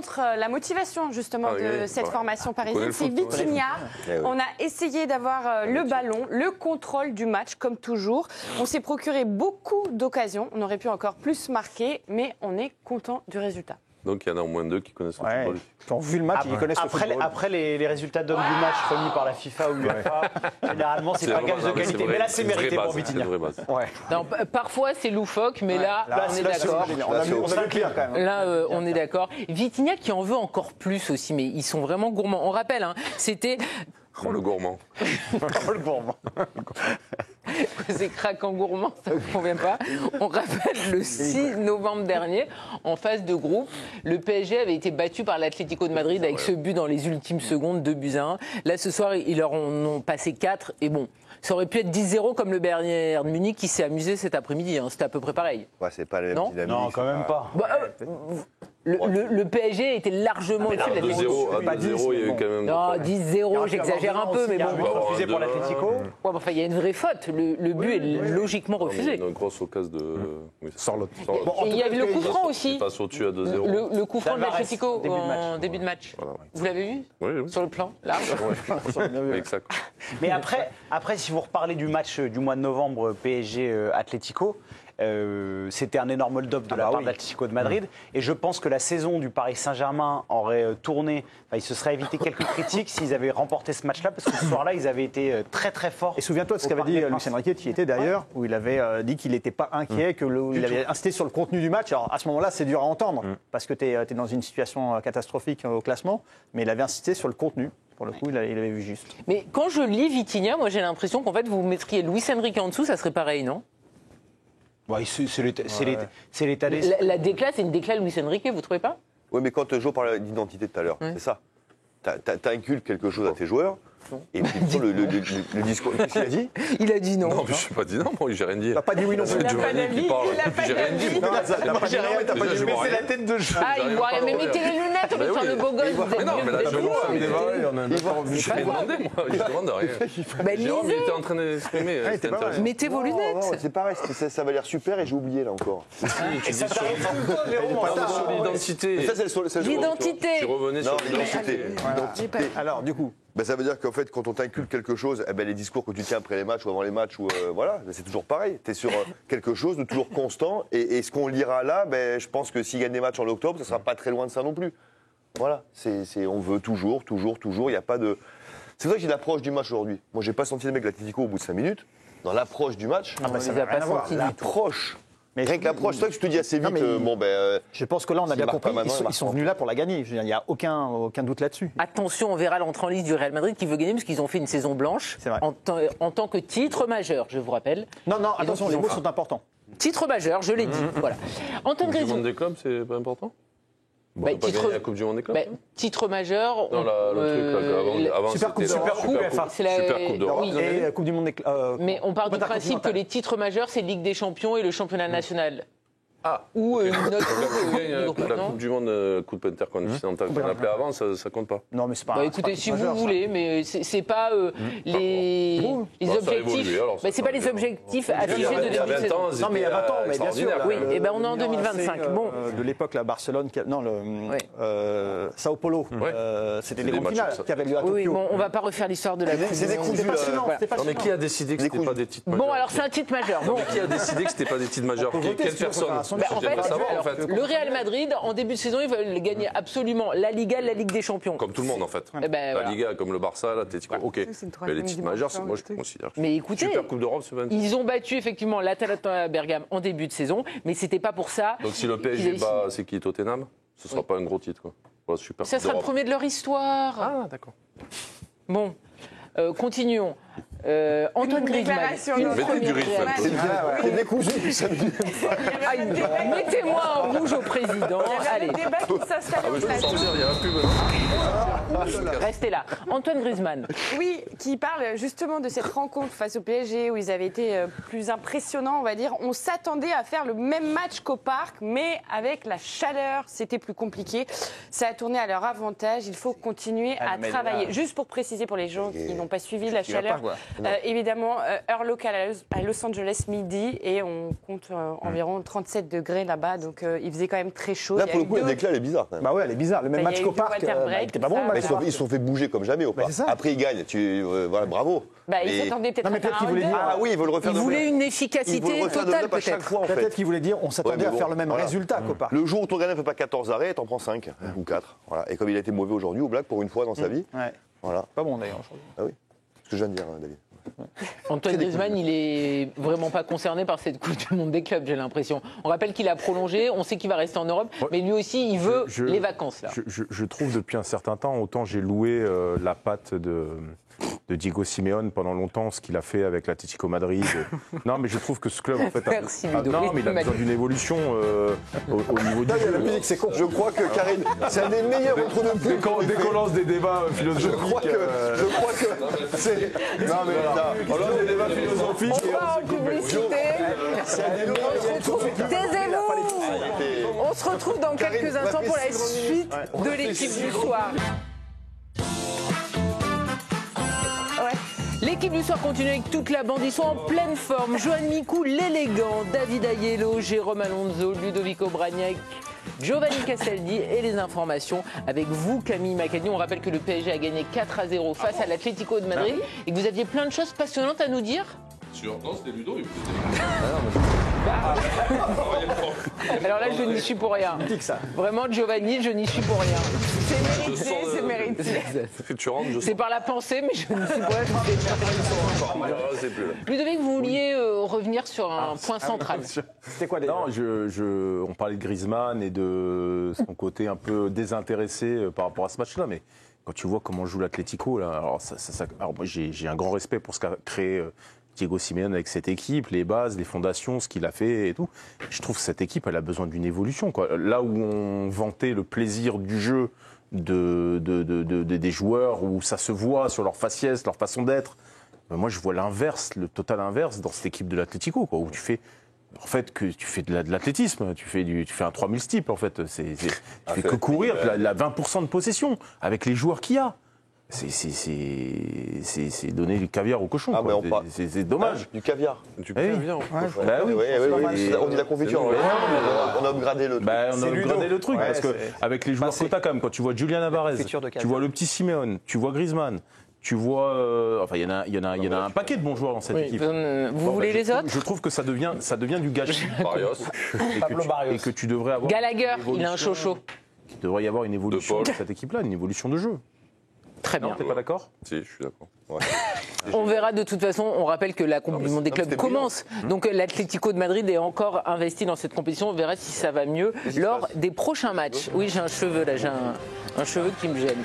montre la motivation justement de cette formation parisienne. C'est Vitinha. On a essayé d'avoir le ballon, le contrôle du match comme toujours. On s'est procuré beaucoup d'occasions. On aurait pu encore plus marquer, mais on est content du résultat. Donc il y en a au moins 2 qui connaissent le football. Qui ont vu le match, ils connaissent le football. Après les résultats d'homme du match remis par la FIFA ou l'UEFA, généralement c'est pas gage de qualité. Mais là c'est mérité pour Vitinha. Non, parfois c'est loufoque, mais là on est d'accord. On a le clair quand même. Là, on est d'accord. Vitinha qui en veut encore plus aussi, mais ils sont vraiment gourmands. On rappelle, hein, c'était... Oh, le gourmand. Le gourmand. C'est craquant gourmand, ça ne vous convient pas. On rappelle le 6 novembre dernier, en phase de groupe, le PSG avait été battu par l'Atlético de Madrid avec ce but dans les ultimes secondes, 2-1. Là, ce soir, ils leur en ont passé 4. Et bon, ça aurait pu être 10-0 comme le Bayern Munich qui s'est amusé cet après-midi. Hein. C'était à peu près pareil. Ouais, c'est pas la même dynamique. Non, quand même pas. Le PSG était largement au-dessus de la 2-0, il y a eu quand même... Non, 10-0, j'exagère un peu, mais bon. Refusé pour l'Atlético. Ouais, enfin, il y a une vraie faute. Le but est logiquement refusé. Une grosse occasion de... Sorlotte. Et il y avait le coup franc aussi. Il passe au-dessus à 2-0. Le coup franc de l'Atlético en début de match. Voilà. Vous l'avez vu? Oui. Sur le plan, là. Exact. Mais après, si vous reparlez du match du mois de novembre PSG-Atlético, c'était un énorme hold-up de la part de l'Atlético de Madrid. Et je pense que la saison du Paris Saint-Germain aurait tourné, il se serait évité quelques critiques s'ils avaient remporté ce match-là, parce que ce soir-là, ils avaient été très très forts. Et souviens-toi de ce qu'avait dit Luis Enrique, qui était d'ailleurs, où il avait dit qu'il n'était pas inquiet, qu'il avait insisté sur le contenu du match. Alors à ce moment-là, c'est dur à entendre, parce que tu es dans une situation catastrophique au classement, mais il avait insisté sur le contenu. Pour le coup, il avait vu juste. Mais quand je lis Vitinha, moi j'ai l'impression qu'en fait, vous mettriez Luis Enrique en dessous, ça serait pareil, non? Ouais, c'est l'état d'esprit. La décla, c'est une décla Luis Enrique, vous trouvez pas? Oui, mais quand Jo parlait d'identité tout à l'heure, c'est ça. T'inculques quelque chose à tes joueurs. Et puis le discours, qu'est-ce qu'il a dit? Il a dit non. Non, je n'ai pas dit non, moi j'ai rien dit. T'as pas dit oui non plus. C'est Giovanni qui parle. J'ai rien dit. T'as pas dit non, mais t'as pas dit oui. C'est la tête de jeu. Ah, il voit rien. Mais mettez les lunettes, on est sur le beau gosse. Mais non, mais là, je Je n'ai demandé, moi. Je demande rien. Jérôme, il était en train d'exprimer. C'était intéressant. Mettez vos lunettes. C'est pareil, ça va l'air super et j'ai oublié là encore. Tu dis sur l'identité. L'identité. Tu revenais sur l'identité. Alors, du coup. Ça veut dire qu'en fait, quand on t'inculque quelque chose, les discours que tu tiens après les matchs ou avant les matchs, voilà, c'est toujours pareil. Tu es sur quelque chose de toujours constant. Et ce qu'on lira là, je pense que s'il gagne des matchs en octobre, ça ne sera pas très loin de ça non plus. Voilà, on veut toujours. Il n'y a pas de. C'est vrai que j'ai l'approche du match aujourd'hui. Moi, j'ai pas senti les mecs de l'Atlético au bout de 5 minutes. Dans l'approche du match, ça n'a rien à voir. L'approche. Mais rien que l'approche, c'est vrai que je te dis assez vite. Je pense que là, on a bien compris. Ils sont venus là pour la gagner. Il n'y a aucun doute là-dessus. Attention, on verra l'entrée en liste du Real Madrid qui veut gagner parce qu'ils ont fait une saison blanche en tant que titre majeur, je vous rappelle. Non, attention, les mots sont importants. Titre majeur, je l'ai dit. Voilà. Antoine Coupe du Griezmann. monde des clubs, c'est pas important? On n'a pas gagné la Coupe du monde des clubs? Titre majeur. Non, le truc avant, Super c'était Coupe, c'est la Super Coupe d'Europe. oui. Et la Coupe du Monde. Mais on part du principe que les titres majeurs, c'est Ligue des Champions et le championnat national. Ah, ou une autre la Coupe du Monde, Coupe intercontinentale qu'on appelait avant, ça compte pas. Non, mais c'est pas. Écoutez, si vous voulez, mais c'est pas les objectifs. C'est pas les objectifs affichés de début de saison. Non, mais il y a 20 ans, mais bien sûr. Oui, et on est en 2025. Bon. De l'époque, la Barcelone, Sao Paulo, c'était les grandes finales qui avaient lieu à Tokyo. Oui, bon, on va pas refaire l'histoire de la Coupe. C'était passionnant. Non, mais qui a décidé que c'était pas des titres majeurs? Bon, alors c'est un titre majeur. Mais qui a décidé que c'était pas des titres majeurs? Quelle personne? Le Real Madrid, en début de saison, ils veulent gagner absolument la Liga, la Ligue des Champions. Comme tout le monde, en fait. La Liga, comme le Barça, l'Atlético. Ok. Mais les titres majeurs, moi, je considère. Mais écoutez, Super Coupe d'Europe, c'est 20. Ils ont battu effectivement l'Atalanta Bergame en début de saison, mais c'était pas pour ça. Donc si le PSG bat, c'est qui, Tottenham? Ce sera pas un gros titre, quoi. Voilà, Super ça Coupe sera le d'Europe. premier de leur histoire. Ah, d'accord. Bon. Continuons. Antoine Griezmann. Mettez du Griezmann. Mettez-moi en rouge au président. Allez. Restez là. Antoine Griezmann. Oui, qui parle justement de cette rencontre face au PSG où ils avaient été plus impressionnants, on va dire. On s'attendait à faire le même match qu'au Parc, mais avec la chaleur, c'était plus compliqué. Ça a tourné à leur avantage. Il faut continuer à travailler. Juste pour préciser pour les gens qui n'ont pas suivi la chaleur, Évidemment, heure locale à Los Angeles, midi, et on compte environ 37 degrés là-bas, donc il faisait quand même très chaud. Là, pour le coup, la déclat, elle est bizarre quand même. Bah ouais, elle est bizarre. Le même match qu'au parc, il était pas bon le match. Ils se sont fait bouger comme jamais au parc. Après, ils gagnent. Voilà, bravo. Ils s'attendaient peut-être à faire un 2. Ah oui, ils veulent refaire. Ils voulaient une efficacité totale, peut-être. Peut-être qu'ils voulaient dire on s'attendait à faire le même résultat qu'au parc. Le jour où ton gardien ne fait pas 14 arrêts, t'en prends 5 ou 4. Voilà. Et comme il a été mauvais aujourd'hui au Black pour une fois dans sa vie. Voilà. Pas bon d'ailleurs aujourd'hui. Ah oui. Ce que je viens de dire, David. Antoine Griezmann, il est vraiment pas concerné par cette Coupe du Monde des clubs, j'ai l'impression. On rappelle qu'il a prolongé, on sait qu'il va rester en Europe, mais lui aussi, il veut les vacances là. Je trouve depuis un certain temps, autant j'ai loué la patte de Diego Simeone pendant longtemps, ce qu'il a fait avec l'Atlético Madrid. Non, mais je trouve que ce club, en fait, Merci, Ludo. non, mais il a besoin d'une évolution au niveau du jeu. La musique, c'est con. Je crois que Karine, c'est un des meilleurs entre deux Dès qu'on lance des débats philosophiques. Je crois que c'est. Non, mais on lance des débats philosophiques. On part en publicité. Taisez-vous. On se retrouve dans quelques instants pour la suite de l'équipe du soir. L'équipe du soir continue avec toute la bande. Ils sont en pleine forme. Johan Mikou, l'élégant, David Aiello, Jérôme Alonso, Ludovico Bragnac, Giovanni Castaldi et les informations avec vous, Camille Macani. On rappelle que le PSG a gagné 4-0 face à l'Atlético de Madrid et que vous aviez plein de choses passionnantes à nous dire. Non, c'était Ludo. Alors là, je n'y suis pour rien. Vraiment, Giovanni, je n'y suis pour rien. C'est mérité, c'est mérité. C'est par la pensée, mais je n'y suis pour rien. Ludovic, vous vouliez revenir sur un point central. C'était quoi déjà ? Non, on parlait de Griezmann et de son côté un peu désintéressé par rapport à ce match-là, mais quand tu vois comment joue l'Atlético, là, alors moi j'ai un grand respect pour ce qu'a créé Diego Simeone avec cette équipe, les bases, les fondations, ce qu'il a fait et tout. Je trouve que cette équipe, elle a besoin d'une évolution, quoi. Là où on vantait le plaisir du jeu des joueurs, où ça se voit sur leur faciès, leur façon d'être, moi je vois l'inverse, le total inverse dans cette équipe de l'Atlético, quoi, où tu fais... En fait, que tu fais de l'athlétisme, tu fais un 3000 steeple, en fait. Tu fais que courir, la 20% de possession, avec les joueurs qu'il y a. C'est donner du caviar au cochon. C'est dommage. Du caviar. Du caviar. Bah oui. On dit la confiture. On a upgradé le truc. On a upgradé le truc parce que avec les joueurs que t'as quand même, quand tu vois Julian Alvarez, tu vois le petit Simeone, tu vois Griezmann. Tu vois, enfin, il y en a un paquet de bons joueurs dans cette équipe. Vous voulez les autres ? Je trouve que ça devient du gâchis. Et que tu devrais avoir. Gallagher, il a un chocho. Il devrait y avoir une évolution de cette équipe-là, une évolution de jeu. Très bien. T'es pas d'accord ? Si, je suis d'accord. Ouais. On verra de toute façon, on rappelle que la Coupe du Monde des clubs commence. Donc l'Atlético de Madrid est encore investi dans cette compétition. On verra si ça va mieux lors des prochains matchs. Oui, j'ai un cheveu là, j'ai un cheveu qui me gêne.